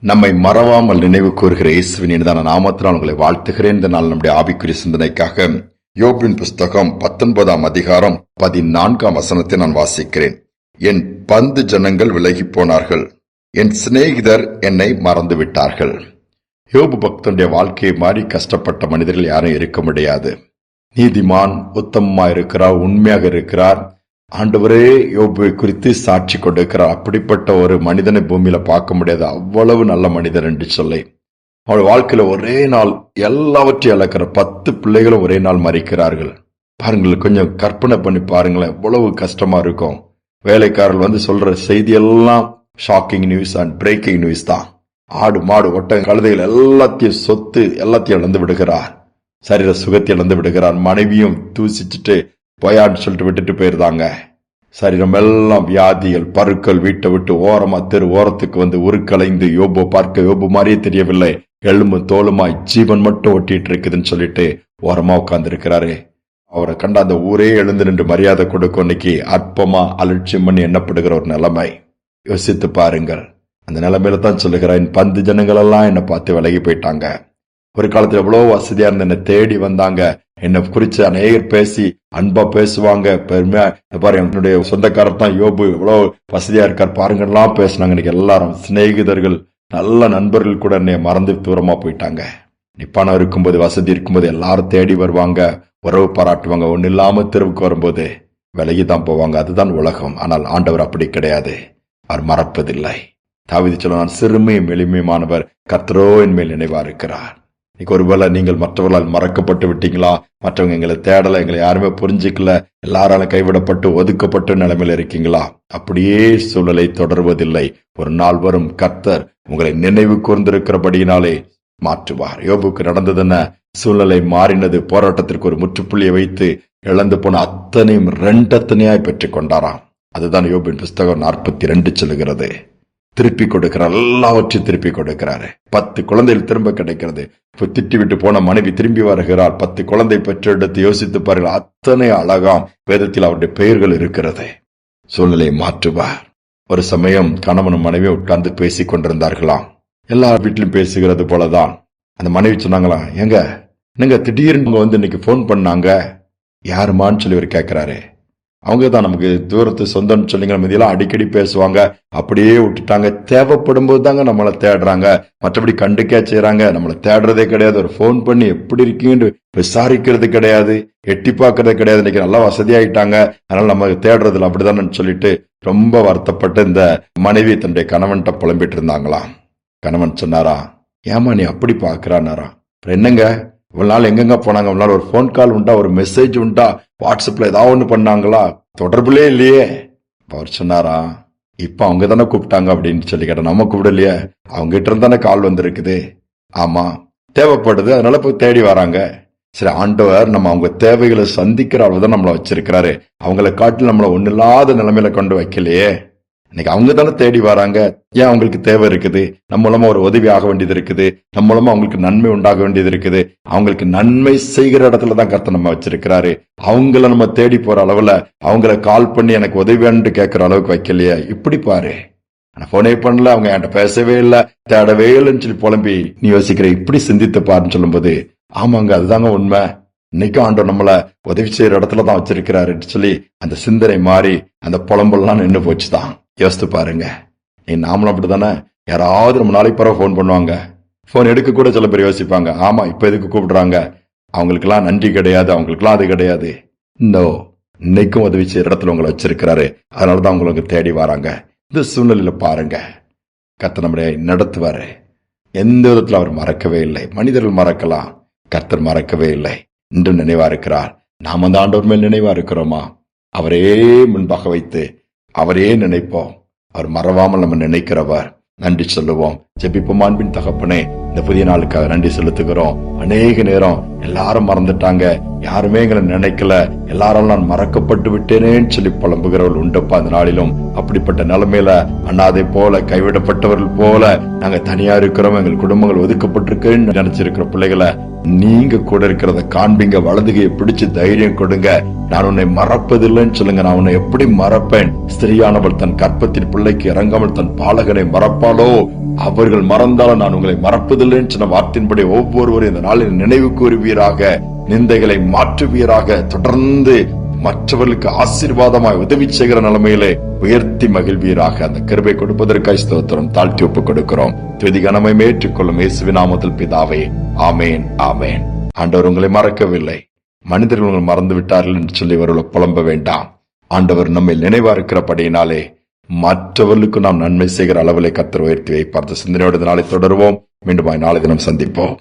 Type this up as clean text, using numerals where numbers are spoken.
நம்மை மறவாமல் நினைவு கூறுகிற இயேசுவின் இனிதான நாமத்தினால் உங்களை வாழ்த்துகிறேன். இந்த நாள் நம்முடைய ஆவிக்குரிய சிந்தனைக்காக யோபின் புஸ்தகம் 19ஆம் அதிகாரம் 14ஆம் வசனத்தை நான் வாசிக்கிறேன். என் பந்து ஜனங்கள் விலகி போனார்கள், என் சிநேகிதர் என்னை மறந்து விட்டார்கள். யோபு பக்தனுடைய வாழ்க்கையை மாறி கஷ்டப்பட்ட மனிதர்கள் யாரும் இருக்க முடியாது. நீதிமான், உத்தமமா இருக்கிறார், உண்மையாக இருக்கிறார். ஆண்டவரே யோபுவை குறித்து சாட்சி கொடுக்கிறார். அப்படிப்பட்ட ஒரு மனிதனை பூமியில பார்க்க முடியாது. அவ்வளவு நல்ல மனிதர் என்று சொல்லி அவள் வாழ்க்கையில ஒரே நாள் எல்லாவற்றையும் இழக்கிற 10 பிள்ளைகளும் ஒரே நாள் மறிக்கிறார்கள். பாருங்கள், கொஞ்சம் கற்பனை பண்ணி பாருங்களேன், எவ்வளவு கஷ்டமா இருக்கும். வேலைக்காரர்கள் சொல்ற செய்தி எல்லாம் shocking news and breaking news தான். ஆடு மாடு ஒட்டகம் கழுதைகள் எல்லாத்தையும் சொத்து எல்லாத்தையும் இழந்து விடுகிறார். சரீர சுகத்தை இழந்து விடுகிறார். மனைவியும் தூசிச்சுட்டு போயான்னு சொல்லிட்டு விட்டுட்டு போயிருந்தாங்க. சரீரம் எல்லாம் வியாதிகள், பருக்கள், வீட்டை விட்டு ஓரமா தெரு ஓரத்துக்கு உருக்கலைந்து யோபு பார்க்க யோபு மாதிரியே தெரியவில்லை. எலும்பு தோலுமாய் ஜீவன் மட்டும் ஒட்டிட்டு இருக்குதுன்னு சொல்லிட்டு ஓரமா உட்கார்ந்து இருக்கிறாரு. அவரை கண்ட அந்த ஊரே எழுந்து நின்று மரியாதை கொடுக்கும். இன்னைக்கு அற்பமா அலட்சியம் பண்ணி எண்ணப்படுகிற ஒரு நிலைமை. யோசித்து பாருங்கள். அந்த நிலைமையில தான் சொல்லுகிறேன், பந்து ஜனங்கள் எல்லாம் என்னை பார்த்து விலகி போயிட்டாங்க. ஒரு காலத்துல எவ்வளவு வசதியா இருந்த என்னை தேடி வந்தாங்க. என்னை குறிச்சு அநேகர் பேசி அன்பா பேசுவாங்க, பெருமையா பாரு என்னுடைய சொந்தக்காரர் தான் யோபு, எவ்வளவு வசதியா இருக்கார் பாருங்கலாம் பேசினாங்க. இன்னைக்கு எல்லாரும் சிநேகிதர்கள், நல்ல நண்பர்கள் கூட என்னை மறந்து தூரமா போயிட்டாங்க. நீ பணம் இருக்கும்போது, வசதி இருக்கும்போது எல்லாரும் தேடி வருவாங்க, உறவு பாராட்டுவாங்க. ஒன்னு இல்லாம தெருவுக்கு வரும்போது விலகிதான் போவாங்க. அதுதான் உலகம். ஆனால் ஆண்டவர் அப்படி கிடையாது. அவர் மறப்பதில்லை. தாவீது சொல்லுவான், சிறுமையும் எளிமையுமானவர் கர்த்தரோ என் மேல் நினைவா இருக்கிறார். ஒருவேளை நீங்கள் மற்றவர்களால் மறக்கப்பட்டு விட்டீங்களா? மற்றவங்க எங்களை தேடல, எங்களை யாருமே புரிஞ்சுக்கல, எல்லாராலும் கைவிடப்பட்டு ஒதுக்கப்பட்ட நிலைமையில இருக்கீங்களா? அப்படியே சூழலை தொடர்வதில்லை. ஒரு நாள் வரும், கர்த்தர் உங்களை நினைவு கூர்ந்திருக்கிறபடியினாலே மாற்றுவார். யோபுக்கு நடந்ததுன்னா சூழ்நிலை மாறினது. போராட்டத்திற்கு ஒரு முற்றுப்புள்ளியை வைத்து இழந்து போன அத்தனையும் ரெண்டத்தனையாய் பெற்றுக் கொண்டாராம். அதுதான் யோபின் புஸ்தகம் 42 சொல்லுகிறது. திருப்பி கொடுக்கிறார், எல்லாவற்றையும் திருப்பி கொடுக்கிறாரு. 10 குழந்தைகள் திரும்ப கிடைக்கிறது. திட்டி விட்டு போன மனைவி திரும்பி வருகிறார். 10 குழந்தை பெற்றெடுத்து யோசித்து பாருங்கள், அத்தனை அழகாம் வேதத்தில் அவருடைய பெயர்கள் இருக்கிறது. சூழ்நிலையை மாற்றுவார். ஒரு சமயம் கணவனும் மனைவியும் உட்கார்ந்து பேசிக் கொண்டிருந்தார்களாம். எல்லா வீட்டிலும் பேசுகிறது போலதான். அந்த மனைவி சொன்னாங்களாம், நீங்க திடீர்னு இன்னைக்கு போன் பண்ணாங்க, யாருமான்னு சொல்லி அவர் கேட்கிறாரு. அவங்கதான் நமக்கு தூரத்து சொந்தம் சொல்லிங்க, இதெல்லாம் அடிக்கடி பேசுவாங்க, அப்படியே விட்டுட்டாங்க. தேவைப்படும் போது தாங்க நம்மளை தேடுறாங்க, மற்றபடி கண்டுக்கே செய்யறாங்க. நம்மளை தேடுறதே கிடையாது. ஒரு போன் பண்ணி எப்படி இருக்கீங்கன்னு விசாரிக்கிறது கிடையாது, எட்டி பார்க்கறது கிடையாது. இன்னைக்கு நல்லா வசதியாயிட்டாங்க, அதனால நம்ம தேடுறதுல அப்படிதானு சொல்லிட்டு ரொம்ப வருத்தப்பட்டு இந்த மனைவி தன்னுடைய கணவன்கிட்ட புலம்பிட்டு இருந்தாங்களாம். கணவன் சொன்னாரா, ஏமா நீ அப்படி பாக்குறானாரா? என்னங்க இவ்வளவு நாள் எங்கெங்க போனாங்க? இவ்வளவு நாள் ஒரு போன் கால் உண்டா, ஒரு மெசேஜ் உண்டா, வாட்ஸ்அப்ல ஏதாவது ஒண்ணு பண்ணாங்களா? தொடர்புலே இல்லையே. அவர் சொன்னாரா, இப்ப அவங்க தானே கூப்பிட்டாங்க அப்படின்னு சொல்லி கேட்ட, நம்ம கூப்பிடலையே, அவங்க கிட்ட இருந்தானே கால் வந்திருக்குது. ஆமா, தேவைப்படுது, அதனால போய் தேடி வராங்க. சரி, ஆண்டவர் நம்ம அவங்க தேவைகளை சந்திக்கிற அளவுதான் நம்மள வச்சிருக்கிறாரு. அவங்களை காட்டில் நம்மள ஒண்ணு இல்லாத நிலைமையில கொண்டு வைக்கலையே. இன்னைக்கு அவங்க தானே தேடி வராங்க. ஏன் அவங்களுக்கு தேவை இருக்குது, நம்ம மூலமா ஒரு உதவி ஆக வேண்டியது இருக்குது, நம்ம மூலமா அவங்களுக்கு நன்மை உண்டாக வேண்டியது இருக்குது. அவங்களுக்கு நன்மை செய்கிற இடத்துலதான் கர்த்தர் நம்ம வச்சிருக்கிறாரு. அவங்கள நம்ம தேடி போற அளவுல, அவங்கள கால் பண்ணி எனக்கு உதவி வேணும்னு கேட்கிற அளவுக்கு வைக்கலையே. இப்படி பாரு, போனே பண்ணல, அவங்க என்கிட்ட பேசவே இல்லை, தேடவே இல்லைன்னு சொல்லி புலம்பி நீ யோசிக்கிற. இப்படி சிந்தித்து பாருன்னு சொல்லும் போது, ஆமாங்க, அதுதாங்க உண்மை. இன்னைக்கும் ஆண்டவர் நம்மள உதவி செய்யற இடத்துலதான் வச்சிருக்கிறாரு சொல்லி அந்த சிந்தனை மாறி அந்த புலம்பெல்லாம் நின்று போச்சுதான். யோசித்து பாருங்க. நாமளும் அப்படித்தானே, யாராவது ரொம்ப நாளைக்கு பிறகு போன் பண்ணுவாங்க, போன் எடுக்க கூட சில பேர் யோசிப்பாங்க, ஆமா இப்ப எதுக்கு கூப்பிடுறாங்க, அவங்களுக்கு எல்லாம் நன்றி கிடையாது, அவங்களுக்கு எல்லாம் அது கிடையாது. இன்னைக்கும் உதவி செய்யற இடத்துல உங்களை வச்சிருக்கிறாரு, அதனாலதான் உங்களுக்கு தேடி வராங்க. இந்த சூழ்நிலையில பாருங்க, கர்த்தர் நம்மளை நடத்துவாரு. எந்த விதத்துல அவர் மறக்கவே இல்லை. மனிதர்கள் மறக்கலாம், கர்த்தர் மறக்கவே இல்லை. இன்றும் நினைவா இருக்கிறார். நாம அந்த ஆண்டவர் மேல் நினைவா இருக்கிறோமா? அவரே முன்பாக வைத்து அவரே நினைப்போம். அவர் மறவாமல் நம்ம நினைக்கிறவர். நன்றி சொல்லுவோம். ஜெபிப்போம். அன்பின் தகப்பனே, இந்த புதிய நாளுக்காக நன்றி செலுத்துகிறோம். அநேக நேரம் எல்லாரும் மறந்துட்டாங்க, யாருமே எங்களை நினைக்கல, எல்லாரும் நான் மறக்கப்பட்டு விட்டேனேன்னு சொல்லி புலம்புகிறவர்கள் உண்டப்பா. அந்த நாளிலும் அப்படிப்பட்ட நிலைமையில அண்ணாதை போல, கைவிடப்பட்டவர்கள் போல நாங்க தனியா இருக்கிறோம், எங்கள் குடும்பங்கள் ஒதுக்கப்பட்டிருக்குன்னு நினைச்சிருக்கிற பிள்ளைகளை நீங்க கூட இருக்கிறத காண்பீங்க. வலதுகையை பிடிச்சு தைரியம் கொடுங்க. நான் உன்னை மறப்பதில்லைன்னு சொல்லுங்க. நான் உன்னை எப்படி மறப்பேன்? ஸ்திரியானவள் தன் கற்பத்தின் பிள்ளைக்கு இறங்காமல் தன் பாலகனை மறப்பாளோ? அவர்கள் மறந்தாலும் நான் உங்களை மறப்பதில்லை என்று சொன்ன வார்த்தையின்படி ஒவ்வொருவரும் இந்த நாளில் நினைவு கூறுவீராக. நிந்தைகளை மாற்றுவீராக. தொடர்ந்து மற்றவர்களுக்கு ஆசீர்வாதமாய் உதவி செய்கிற நிலைமையிலே உயர்த்தி மகிழ்வீராக. அந்த கிருபை கொடுப்பதற்காக ஸ்தோத்திரம். தாழ்த்தி ஒப்புக் கொடுக்கிறோம். துதி கனமை ஏற்றுக்கொள்ளும் இயேசுவின் நாமத்தில் பிதாவே, ஆமேன், ஆமேன். ஆண்டவர் உங்களை மறக்கவில்லை. மனிதர்கள் உங்களை மறந்து விட்டார்கள் என்று சொல்லி அவர்களை புலம்ப வேண்டாம். ஆண்டவர் நம்மை நினைவா இருக்கிறபடியினாலே மற்றவர்களுக்கு நாம் நன்மை செய்கிற அளவிலே கர்த்தர் உயர்த்தி வைப்பார். சிந்தனையோடு நாளை தொடருவோம். மீண்டும் நாளை தினம் சந்திப்போம்.